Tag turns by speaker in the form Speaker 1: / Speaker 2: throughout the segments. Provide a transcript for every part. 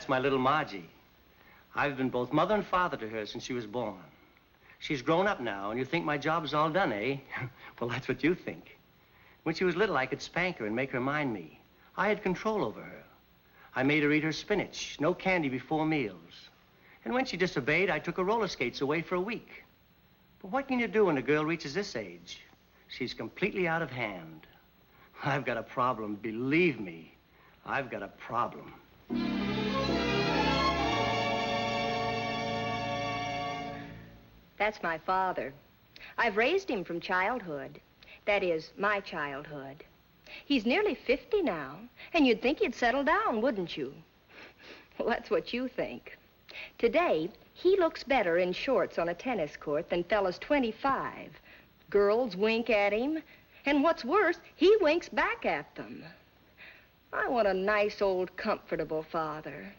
Speaker 1: That's my little Margie. I've been both mother and father to her since she was born. She's grown up now, and you think my job's all done, eh? Well, that's what you think. When she was little, I could spank her and make her mind me. I had control over her. I made her eat her spinach, no candy before meals. And when she disobeyed, I took her roller skates away for a week. But what can you do when a girl reaches this age? She's completely out of hand. I've got a problem, believe me. I've got a problem.
Speaker 2: That's my father. I've raised him from childhood. That is, my childhood. He's nearly 50 now, and you'd think he'd settle down, wouldn't you? Well, that's what you think. Today, he looks better in shorts on a tennis court than fellas 25. Girls wink at him, and what's worse, he winks back at them. I want a nice, old, comfortable father.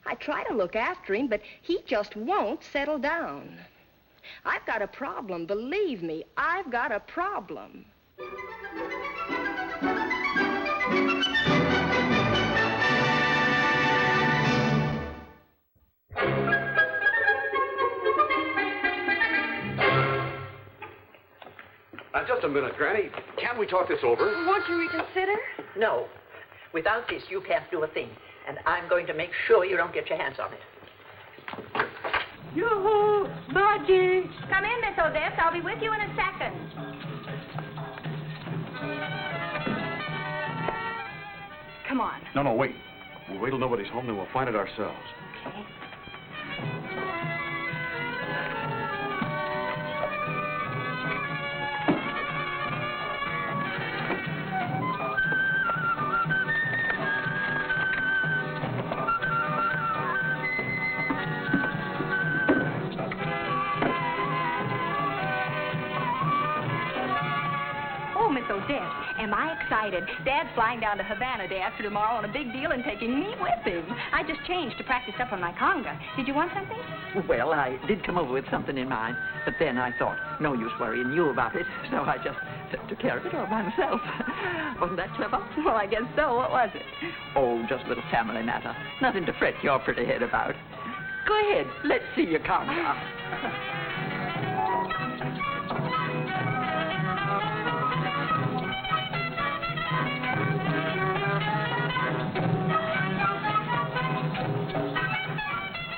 Speaker 2: I try to look after him, but he just won't settle down. I've got a problem, believe me, I've got a problem.
Speaker 3: Now, just a minute, Granny. Can't we talk this over?
Speaker 4: Won't you reconsider?
Speaker 5: No. Without this, you can't do a thing. And I'm going to make sure you don't get your hands on it.
Speaker 4: Yoo-hoo! Margie! Come in, Miss Odette. I'll be with you in a second. Come on.
Speaker 3: No, wait. We'll wait till nobody's home, then we'll find it ourselves.
Speaker 4: Okay. Am I excited? Dad's flying down to Havana day after tomorrow on a big deal and taking me with him. I just changed to practice up on my conga. Did you want something?
Speaker 5: Well, I did come over with something in mind, but then I thought, no use worrying you about it, so I just took care of it all by myself. Wasn't that clever?
Speaker 4: Well, I guess so. What was it?
Speaker 5: Oh, just a little family matter. Nothing to fret your pretty head about. Go ahead. Let's see your conga.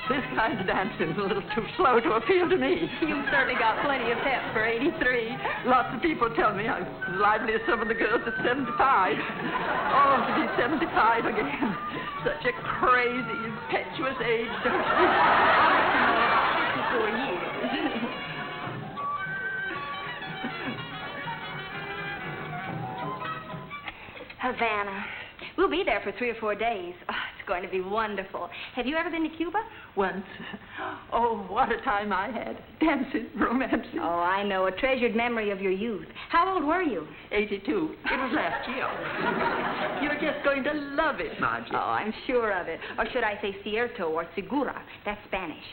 Speaker 5: This kind of dancing's a little too slow to appeal to me.
Speaker 4: You've certainly got plenty of pep for 83.
Speaker 5: Lots of people tell me I'm as lively as some of the girls at 75. Oh, to be 75 again. Such a crazy, impetuous age, don't you?
Speaker 4: 54 years. Havana. We'll be there for 3 or 4 days. Oh, it's going to be wonderful. Have you ever been to Cuba?
Speaker 5: Once. Oh, what a time I had. Dancing, romancing.
Speaker 4: Oh, I know. A treasured memory of your youth. How old were you?
Speaker 5: 82. It was last year. You're just going to love it, Margie.
Speaker 4: Oh, I'm sure of it. Or should I say cierto or segura? That's Spanish.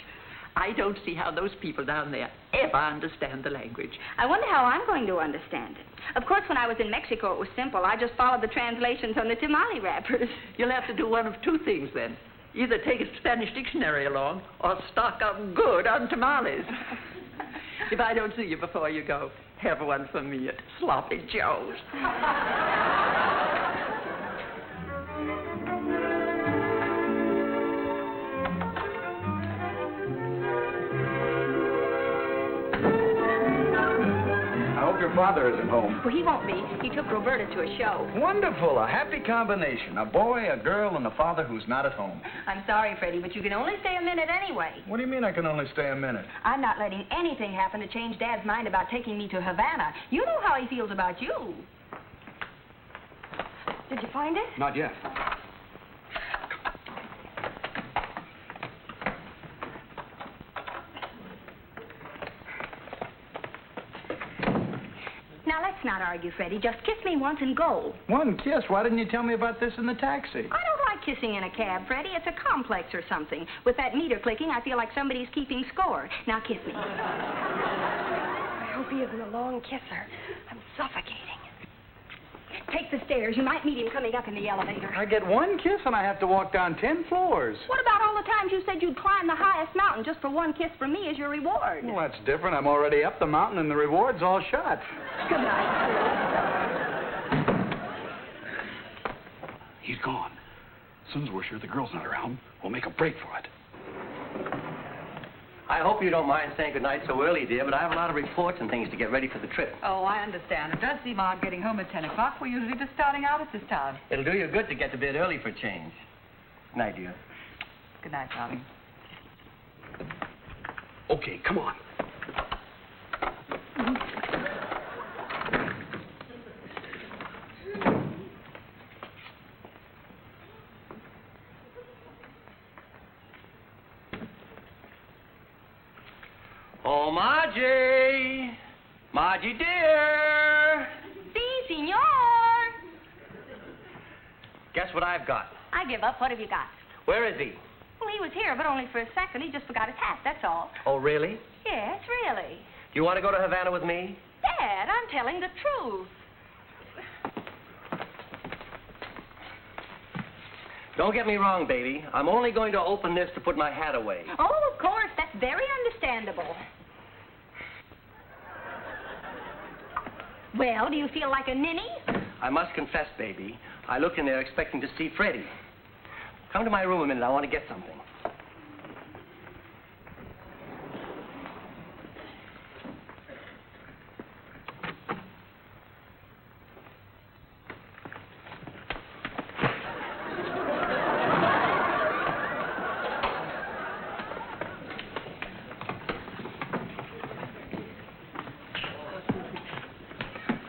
Speaker 5: I don't see how those people down there ever understand the language.
Speaker 4: I wonder how I'm going to understand it. Of course, when I was in Mexico, it was simple. I just followed the translations on the tamale wrappers.
Speaker 5: You'll have to do one of two things, then. Either take a Spanish dictionary along or stock up good on tamales. If I don't see you before you go, have one for me at Sloppy Joe's.
Speaker 3: Your father isn't home.
Speaker 4: Well, he won't be. He took Roberta to a show.
Speaker 6: Wonderful. A happy combination. A boy, a girl, and a father who's not at home.
Speaker 4: I'm sorry, Freddie, but you can only stay a minute anyway.
Speaker 6: What do you mean I can only stay a minute?
Speaker 4: I'm not letting anything happen to change Dad's mind about taking me to Havana. You know how he feels about you. Did you find it?
Speaker 3: Not yet.
Speaker 4: Now, let's not argue, Freddie. Just kiss me once and go.
Speaker 6: One kiss? Why didn't you tell me about this in the taxi?
Speaker 4: I don't like kissing in a cab, Freddie. It's a complex or something. With that meter clicking, I feel like somebody's keeping score. Now, kiss me. I hope he isn't a long kisser. I'm suffocating. take the stairs. You might meet him coming up in the elevator.
Speaker 7: I get one kiss and I have to walk down 10 floors.
Speaker 4: What about all the times you said you'd climb the highest mountain just for one kiss from me as your reward?
Speaker 7: Well, that's different. I'm already up the mountain and the reward's all shot.
Speaker 4: Good night.
Speaker 3: He's gone. As soon as we're sure the girl's not around, we'll make a break for it.
Speaker 1: I hope you don't mind saying goodnight so early, dear, but I have a lot of reports and things to get ready for the trip.
Speaker 8: Oh, I understand. It does seem odd getting home at 10 o'clock. We're usually just starting out at this time.
Speaker 1: It'll do you good to get to bed early for a change. Good night, dear.
Speaker 8: Good night, darling.
Speaker 3: Okay, come on.
Speaker 1: Oh, Margie! Margie, dear!
Speaker 4: Si, senor.
Speaker 1: Guess what I've got?
Speaker 4: I give up. What have you got?
Speaker 1: Where is he?
Speaker 4: Well, he was here, but only for a second. He just forgot his hat, that's all.
Speaker 1: Oh, really?
Speaker 4: Yes, really.
Speaker 1: Do you want to go to Havana with me?
Speaker 4: Dad, I'm telling the truth.
Speaker 1: Don't get me wrong, baby. I'm only going to open this to put my hat away.
Speaker 4: Oh, of course. That's very understandable. Well, do you feel like a ninny?
Speaker 1: I must confess, baby, I looked in there expecting to see Freddie. Come to my room a minute. I want to get something.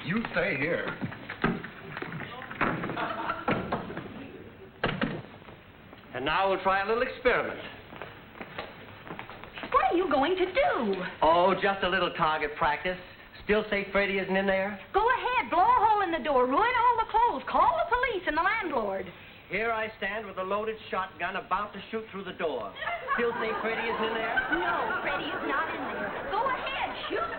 Speaker 3: You stay here.
Speaker 1: And now we'll try a little experiment.
Speaker 4: What are you going to do?
Speaker 1: Oh, just a little target practice. Still say Freddie isn't in there?
Speaker 4: Go ahead, blow a hole in the door, ruin all the clothes, call the police and the landlord.
Speaker 1: Here I stand with a loaded shotgun about to shoot through the door. Still say Freddie isn't in there?
Speaker 4: No, Freddie is not in there. Go ahead, shoot.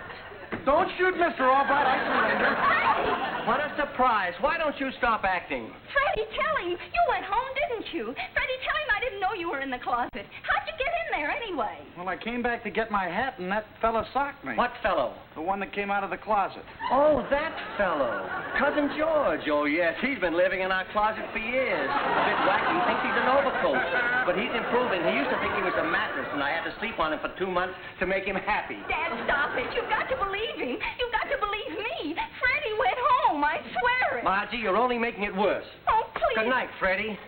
Speaker 7: Don't shoot, Mr. Albright. I surrender.
Speaker 1: What a surprise. Why don't you stop acting?
Speaker 4: Freddie, tell him. You went home, didn't you? Freddie, tell him I didn't know you were in the closet. How'd you get in there anyway?
Speaker 7: Well, I came back to get my hat and that fella socked me.
Speaker 1: What fellow?
Speaker 7: The one that came out of the closet.
Speaker 1: Oh, that fellow. Cousin George. Oh, yes. He's been living in our closet for years. A bit wacky. He thinks he's an overcoat. But he's improving. He used to think he was a mattress, and I had to sleep on him for 2 months to make him happy.
Speaker 4: Dad, stop it. You've got to believe him. You've got to believe me. Freddie went home. I swear it.
Speaker 1: Margie, you're only making it worse.
Speaker 4: Oh, please.
Speaker 1: Good night, Freddie.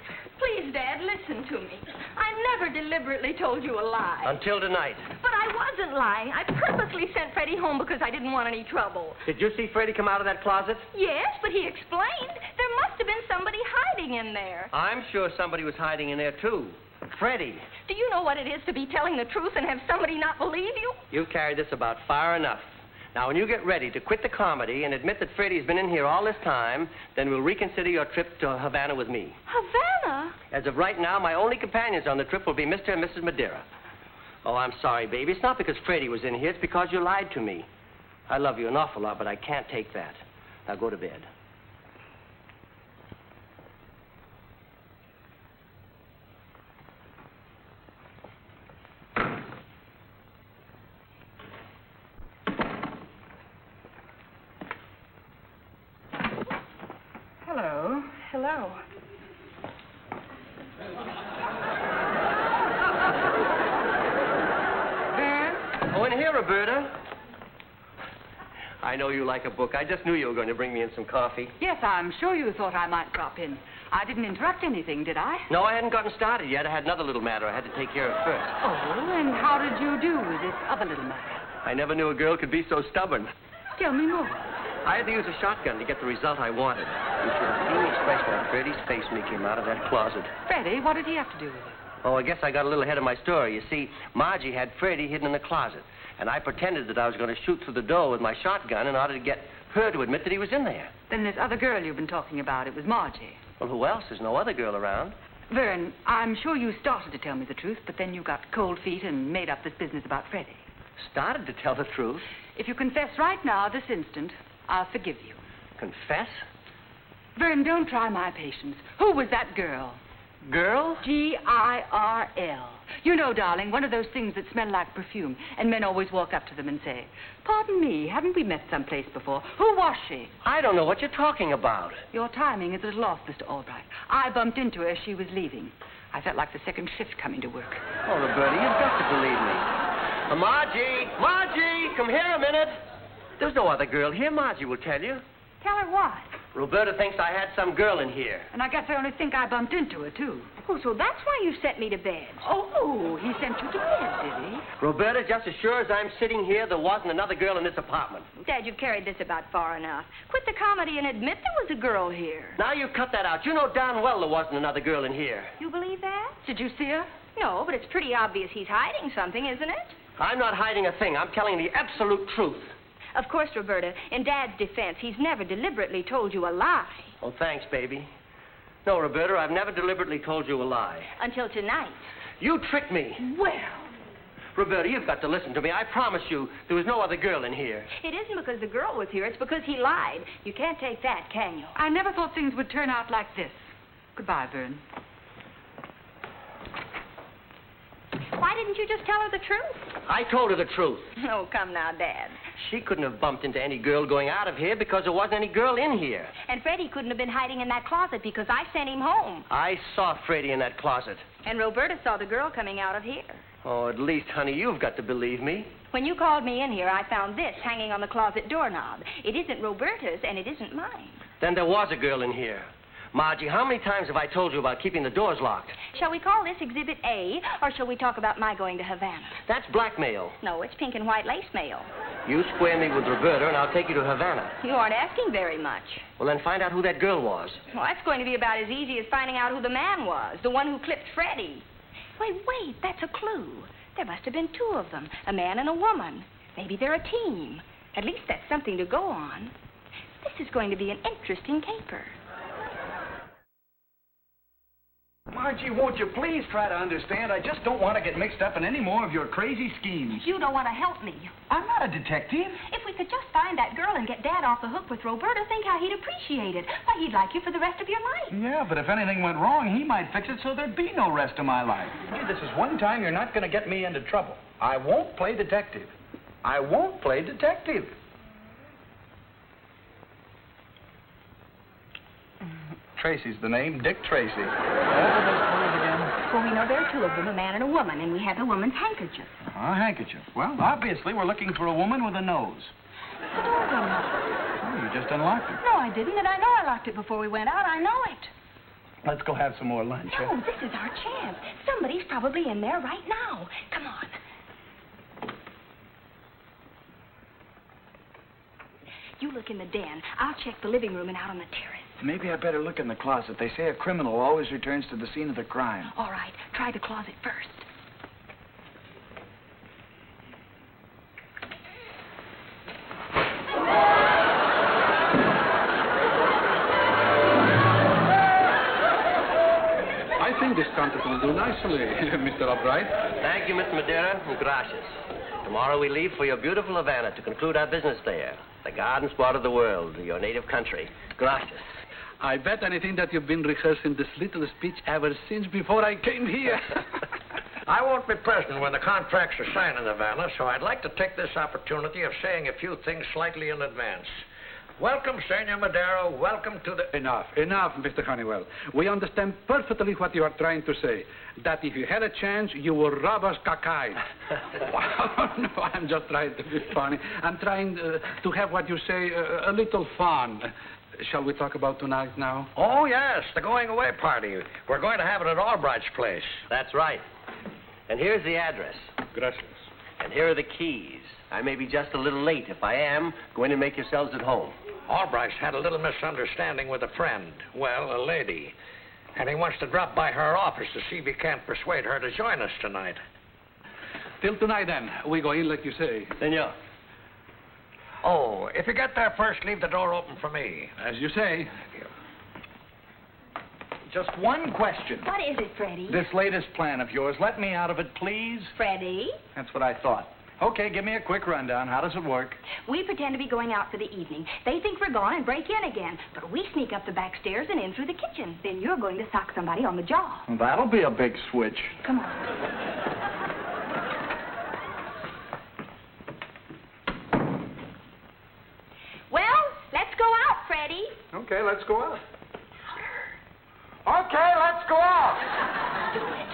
Speaker 4: Please, Dad, listen to me. I never deliberately told you a lie.
Speaker 1: Until tonight.
Speaker 4: But I wasn't lying. I purposely sent Freddie home because I didn't want any trouble.
Speaker 1: Did you see Freddie come out of that closet?
Speaker 4: Yes, but he explained. There must have been somebody hiding in there.
Speaker 1: I'm sure somebody was hiding in there, too. Freddie.
Speaker 4: Do you know what it is to be telling the truth and have somebody not believe you?
Speaker 1: You've carried this about far enough. Now, when you get ready to quit the comedy and admit that Freddie's been in here all this time, then we'll reconsider your trip to Havana with me.
Speaker 4: Havana?
Speaker 1: As of right now, my only companions on the trip will be Mr. and Mrs. Madeira. Oh, I'm sorry, baby. It's not because Freddie was in here. It's because you lied to me. I love you an awful lot, but I can't take that. Now, go to bed.
Speaker 8: Hello. Hello.
Speaker 1: Oh, in here, Roberta. I know you like a book. I just knew you were going to bring me in some coffee.
Speaker 8: Yes, I'm sure you thought I might drop in. I didn't interrupt anything, did I?
Speaker 1: No, I hadn't gotten started yet. I had another little matter I had to take care of first.
Speaker 8: Oh, and how did you do with this other little matter?
Speaker 1: I never knew a girl could be so stubborn.
Speaker 8: Tell me more.
Speaker 1: I had to use a shotgun to get the result I wanted. You should have seen the expression on Freddie's face when he came out of that closet.
Speaker 8: Freddie, what did he have to do with it?
Speaker 1: Oh, I guess I got a little ahead of my story. You see, Margie had Freddie hidden in the closet, and I pretended that I was going to shoot through the door with my shotgun in order to get her to admit that he was in there.
Speaker 8: Then this other girl you've been talking about, it was Margie.
Speaker 1: Well, who else? There's no other girl around.
Speaker 8: Vern, I'm sure you started to tell me the truth, but then you got cold feet and made up this business about Freddie.
Speaker 1: Started to tell the truth.
Speaker 8: If you confess right now, this instant, I'll forgive you.
Speaker 1: Confess?
Speaker 8: Vern, don't try my patience. Who was that girl?
Speaker 1: Girl?
Speaker 8: Girl. You know, darling, one of those things that smell like perfume, and men always walk up to them and say, "Pardon me, haven't we met someplace before? Who was she?"
Speaker 1: I don't know what you're talking about.
Speaker 8: Your timing is a little off, Mr. Albright. I bumped into her as she was leaving. I felt like the second shift coming to work.
Speaker 1: Oh, Roberta, you've got to believe me. Margie, come here a minute. There's no other girl here. Margie will tell you.
Speaker 2: Tell her what?
Speaker 1: Roberta thinks I had some girl in here.
Speaker 8: And I guess I only think I bumped into her, too.
Speaker 2: Oh, so that's why you sent me to bed.
Speaker 8: Oh, he sent you to bed, did he?
Speaker 1: Roberta, just as sure as I'm sitting here, there wasn't another girl in this apartment.
Speaker 2: Dad, you've carried this about far enough. Quit the comedy and admit there was a girl here.
Speaker 1: Now you cut that out. You know darn well there wasn't another girl in here.
Speaker 2: You believe that?
Speaker 8: Did you see her?
Speaker 2: No, but it's pretty obvious he's hiding something, isn't it?
Speaker 1: I'm not hiding a thing. I'm telling the absolute truth.
Speaker 2: Of course, Roberta, in Dad's defense, he's never deliberately told you a lie.
Speaker 1: Oh, thanks, baby. No, Roberta, I've never deliberately told you a lie.
Speaker 2: Until tonight.
Speaker 1: You tricked me.
Speaker 2: Well.
Speaker 1: Roberta, you've got to listen to me. I promise you there was no other girl in here.
Speaker 2: It isn't because the girl was here. It's because he lied. You can't take that, can you?
Speaker 8: I never thought things would turn out like this. Goodbye, Vern.
Speaker 2: Why didn't you just tell her the truth?
Speaker 1: I told her the truth.
Speaker 2: Oh, come now, Dad.
Speaker 1: She couldn't have bumped into any girl going out of here because there wasn't any girl in here.
Speaker 2: And Freddie couldn't have been hiding in that closet because I sent him home.
Speaker 1: I saw Freddie in that closet.
Speaker 2: And Roberta saw the girl coming out of here.
Speaker 1: Oh, at least, honey, you've got to believe me.
Speaker 2: When you called me in here, I found this hanging on the closet doorknob. It isn't Roberta's, and it isn't mine.
Speaker 1: Then there was a girl in here. Margie, how many times have I told you about keeping the doors locked?
Speaker 2: Shall we call this Exhibit A, or shall we talk about my going to Havana?
Speaker 1: That's blackmail.
Speaker 2: No, it's pink and white lace mail.
Speaker 1: You square me with Roberta, and I'll take you to Havana.
Speaker 2: You aren't asking very much.
Speaker 1: Well, then find out who that girl was.
Speaker 2: Well, that's going to be about as easy as finding out who the man was, the one who clipped Freddie. Wait, that's a clue. There must have been two of them, a man and a woman. Maybe they're a team. At least that's something to go on. This is going to be an interesting caper.
Speaker 6: Margie, won't you please try to understand? I just don't want to get mixed up in any more of your crazy schemes.
Speaker 2: You don't want to help me.
Speaker 6: I'm not a detective.
Speaker 2: If we could just find that girl and get Dad off the hook with Roberta, think how he'd appreciate it. Why, he'd like you for the rest of your life.
Speaker 6: Yeah, but if anything went wrong, he might fix it so there'd be no rest of my life. Hey, this is one time you're not going to get me into trouble. I won't play detective. I won't play detective. Tracy's the name, Dick Tracy. All of those words again?
Speaker 2: Well, we know there are two of them, a man and a woman, and we have the woman's handkerchief.
Speaker 6: A handkerchief. Well, obviously, we're looking for a woman with a nose.
Speaker 2: The door's unlocked.
Speaker 6: Oh, you just unlocked it.
Speaker 2: No, I didn't, and I know I locked it before we went out. I know it.
Speaker 6: Let's go have some more lunch.
Speaker 2: No, this is our chance. Somebody's probably in there right now. Come on. You look in the den. I'll check the living room and out on the terrace.
Speaker 6: Maybe I better look in the closet. They say a criminal always returns to the scene of the crime.
Speaker 2: All right, try the closet first.
Speaker 9: I think this contest will do nicely, Mr. Albright.
Speaker 1: Thank you, Mr. Madeira, and gracias. Tomorrow we leave for your beautiful Havana to conclude our business there. The garden spot of the world, your native country. Gracias.
Speaker 9: I bet anything that you've been rehearsing this little speech ever since before I came here.
Speaker 10: I won't be present when the contracts are signed in Havana, so I'd like to take this opportunity of saying a few things slightly in advance. Welcome, Senor Madero. Welcome to the...
Speaker 9: Enough, Mr. Honeywell. We understand perfectly what you are trying to say. That if you had a chance, you would rob us cacaille. No, I'm just trying to be funny. I'm trying to have what you say, a little fun. Shall we talk about tonight now?
Speaker 10: Oh, yes, the going-away party. We're going to have it at Albright's place.
Speaker 1: That's right. And here's the address.
Speaker 9: Gracias.
Speaker 1: And here are the keys. I may be just a little late. If I am, go in and make yourselves at home.
Speaker 10: Albright's had a little misunderstanding with a friend. Well, a lady. And he wants to drop by her office to see if he can't persuade her to join us tonight.
Speaker 9: Till tonight, then. We go in like you say.
Speaker 1: Senor.
Speaker 10: Oh, if you get there first, leave the door open for me.
Speaker 9: As you say.
Speaker 10: Thank you.
Speaker 6: Just one question.
Speaker 2: What is it, Freddie?
Speaker 6: This latest plan of yours, let me out of it, please.
Speaker 2: Freddie?
Speaker 6: That's what I thought.
Speaker 7: Okay, give me a quick rundown. How does it work?
Speaker 4: We pretend to be going out for the evening. They think we're gone and break in again. But we sneak up the back stairs and in through the kitchen. Then you're going to sock somebody on the jaw.
Speaker 7: That'll be a big switch.
Speaker 4: Come on. Well, let's go out, Freddie.
Speaker 6: Okay, let's go out. Okay, let's go out.
Speaker 4: Do it.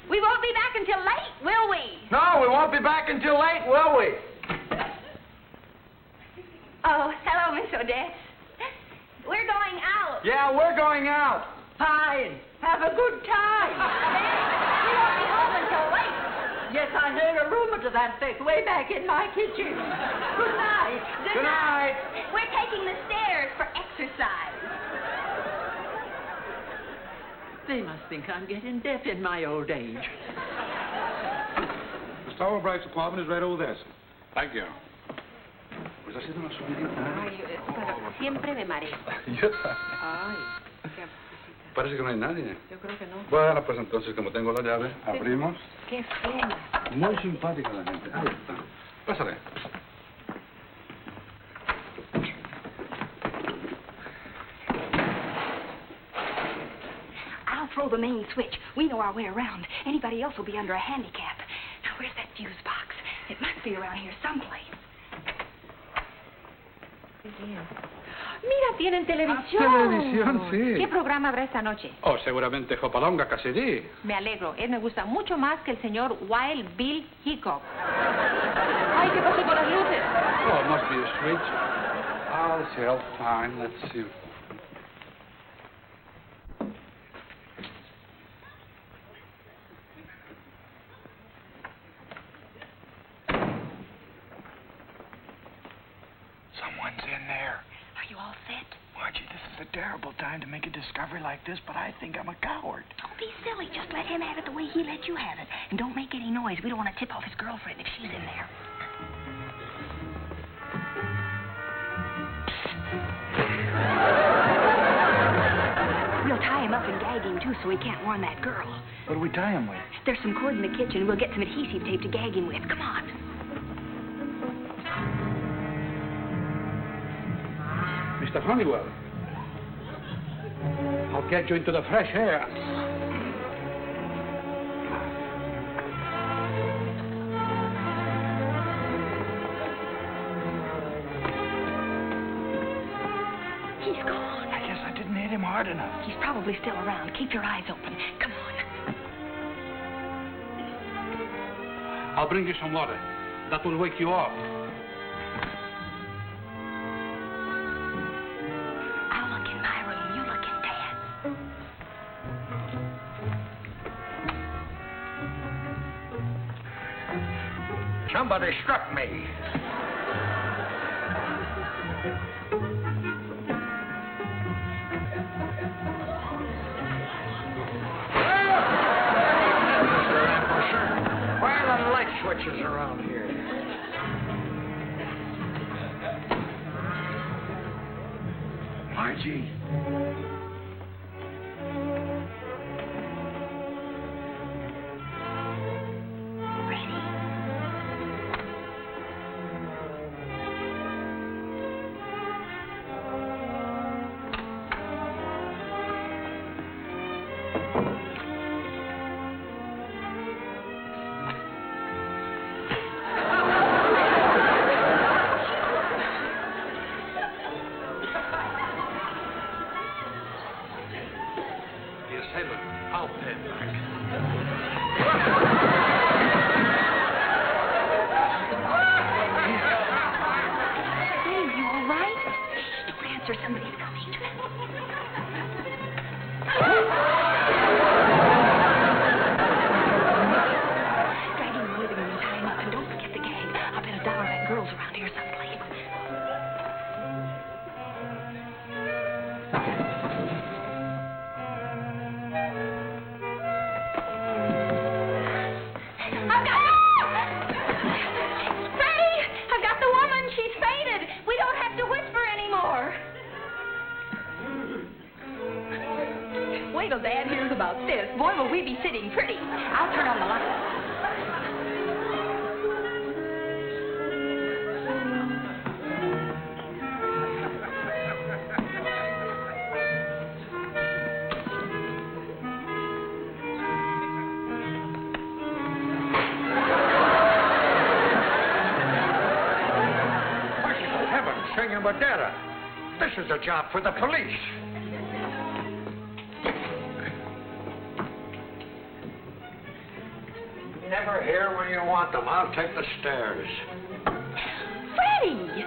Speaker 4: We won't be back until late, will we?
Speaker 6: No, we won't be back until late, will we?
Speaker 4: Oh, hello, Miss Odette. We're going out.
Speaker 6: Yeah, we're going out.
Speaker 5: Fine. Have a good time.
Speaker 4: We won't be home until late.
Speaker 5: Yes, I heard a rumor to that effect way back in my kitchen. Good night.
Speaker 6: Good night.
Speaker 4: We're taking the stairs for exercise.
Speaker 5: They must think I'm getting deaf in my old age.
Speaker 9: Mr. Albright's apartment is right over there, sir. Thank you. Pues ha sido una subidita.
Speaker 11: Ay, pero siempre me mareo. Ay, qué...
Speaker 9: Parece que no hay nadie.
Speaker 11: Yo creo que no.
Speaker 9: Bueno, pues entonces, como tengo la llave, abrimos.
Speaker 11: Qué pena.
Speaker 9: Muy simpática la gente. Ahí está. Pásale.
Speaker 4: I'll throw the main switch. We know our way around. Anybody else will be under a handicap. Now, where's that fuse box? It must be around here someplace.
Speaker 11: Mira, tienen televisión.
Speaker 9: Televisión, sí.
Speaker 11: ¿Qué programa habrá esta noche?
Speaker 9: Oh, seguramente Hopalonga Cassidy.
Speaker 11: Me alegro. Él me gusta mucho más que el señor Wild Bill Hickok. Ay, ¿qué pasó con las luces?
Speaker 9: Oh, it must be a switch. Ah, let's see. I'll find. Let's see.
Speaker 6: Someone's in there.
Speaker 4: Are you all set?
Speaker 6: Margie, this is a terrible time to make a discovery like this, but I think I'm a coward.
Speaker 4: Don't be silly. Just let him have it the way he let you have it. And don't make any noise. We don't want to tip off his girlfriend if she's in there. We'll tie him up and gag him, too, so he can't warn that girl.
Speaker 6: What do we tie him with?
Speaker 4: There's some cord in the kitchen. We'll get some adhesive tape to gag him with. Come on.
Speaker 9: Mr. Honeywell, I'll get you into the fresh air.
Speaker 4: He's gone.
Speaker 6: I guess I didn't hit him hard enough.
Speaker 4: He's probably still around. Keep your eyes open. Come on.
Speaker 9: I'll bring you some water. That will wake you up.
Speaker 4: I'll look in my room. You look in Dad's.
Speaker 10: Somebody struck me. Where are the light switches around here?
Speaker 6: Margie.
Speaker 4: Wait till Dad hears about this. Boy, will we be sitting pretty. I'll turn on the light.
Speaker 10: Madeira. This is a job for the police. Never here when you want them. I'll take the stairs.
Speaker 4: Freddie!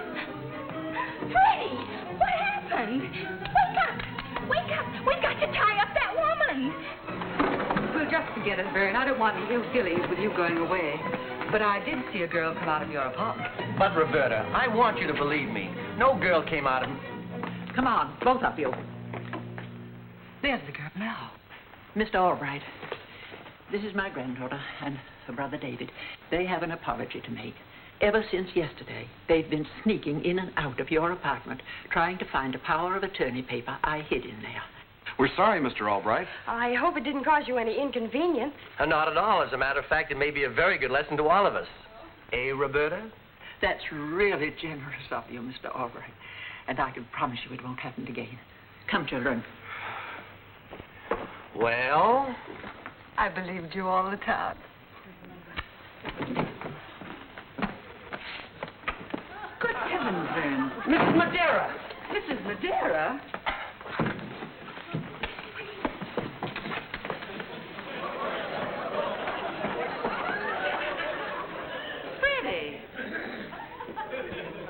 Speaker 4: Freddie! What happened? Wake up! Wake up! We've got to tie up that woman!
Speaker 8: We'll just forget it, Vern. I don't want any ill feelings with you going away. But I did see a girl come out of your apartment.
Speaker 1: But, Roberta, I want you to believe me. No girl came out of...
Speaker 5: Come on, both of you.
Speaker 8: There's the girl now.
Speaker 5: Mr. Albright, this is my granddaughter and her brother David. They have an apology to make. Ever since yesterday, they've been sneaking in and out of your apartment, trying to find a power of attorney paper I hid in there.
Speaker 7: We're sorry, Mr. Albright.
Speaker 2: I hope it didn't cause you any inconvenience.
Speaker 1: Not at all. As a matter of fact, it may be a very good lesson to all of us. Eh, Roberta?
Speaker 5: That's really generous of you, Mr. Albright. And I can promise you it won't happen again. Come, children.
Speaker 1: Well?
Speaker 8: I believed you all the time. Good heavens, Vern.
Speaker 1: Mrs. Madeira!
Speaker 8: Mrs. Madeira? Freddie!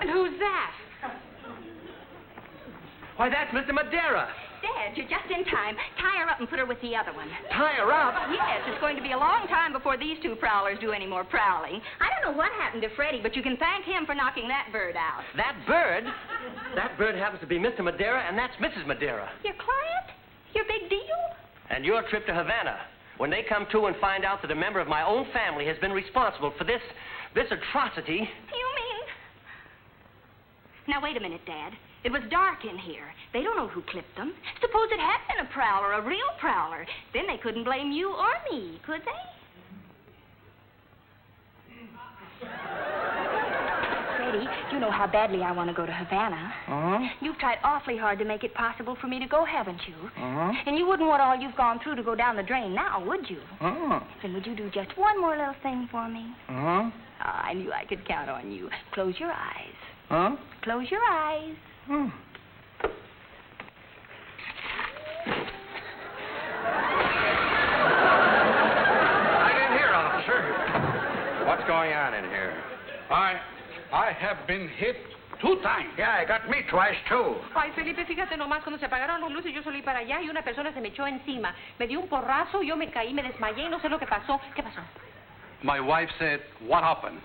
Speaker 8: And who's that?
Speaker 1: Why, that's Mr. Madeira.
Speaker 4: Dad, you're just in time. Tie her up and put her with the other one.
Speaker 1: Tie her up?
Speaker 4: Yes, it's going to be a long time before these two prowlers do any more prowling. I don't know what happened to Freddie, but you can thank him for knocking that bird out.
Speaker 1: That bird? That bird happens to be Mr. Madeira, and that's Mrs. Madeira.
Speaker 4: Your client? Your big deal?
Speaker 1: And your trip to Havana. When they come to and find out that a member of my own family has been responsible for this atrocity...
Speaker 4: You mean... Now, wait a minute, Dad. It was dark in here. They don't know who clipped them. Suppose it had been a prowler, a real prowler. Then they couldn't blame you or me, could they? Freddie, you know how badly I want to go to Havana.
Speaker 1: Uh-huh.
Speaker 4: You've tried awfully hard to make it possible for me to go, haven't you?
Speaker 1: Uh-huh.
Speaker 4: And you wouldn't want all you've gone through to go down the drain now, would you?
Speaker 1: Uh-huh.
Speaker 4: Then would you do just one more little thing for me?
Speaker 1: Uh-huh.
Speaker 4: Oh, I knew I could count on you. Close your eyes.
Speaker 1: Huh?
Speaker 4: Close your eyes.
Speaker 1: Hmm.
Speaker 10: Right in here, officer.
Speaker 7: What's going on in here?
Speaker 9: I have been hit 2 times.
Speaker 10: Yeah, it got me twice, too.
Speaker 11: Ay, Felipe, fíjate nomás, cuando se apagaron las luces, yo salí para allá y una persona se me echó encima. Me dio un porrazo, yo me caí, me desmayé y no sé lo que pasó. ¿Qué pasó?
Speaker 9: My wife said, what happened?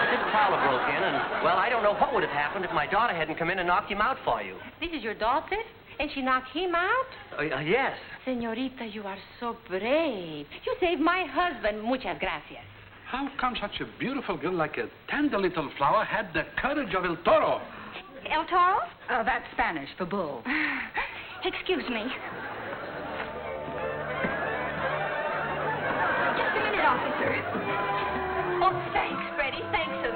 Speaker 1: This prowler broke in, and, well, I don't know what would have happened if my daughter hadn't come in and knocked him out for you.
Speaker 11: This is your daughter? And she knocked him out?
Speaker 1: Yes.
Speaker 11: Señorita, you are so brave. You saved my husband. Muchas gracias.
Speaker 9: How come such a beautiful girl like a tender little flower had the courage of El Toro?
Speaker 4: El Toro?
Speaker 8: That's Spanish for bull.
Speaker 4: Excuse me. Just a minute, officer. Oh, thanks, Freddie. Thanks a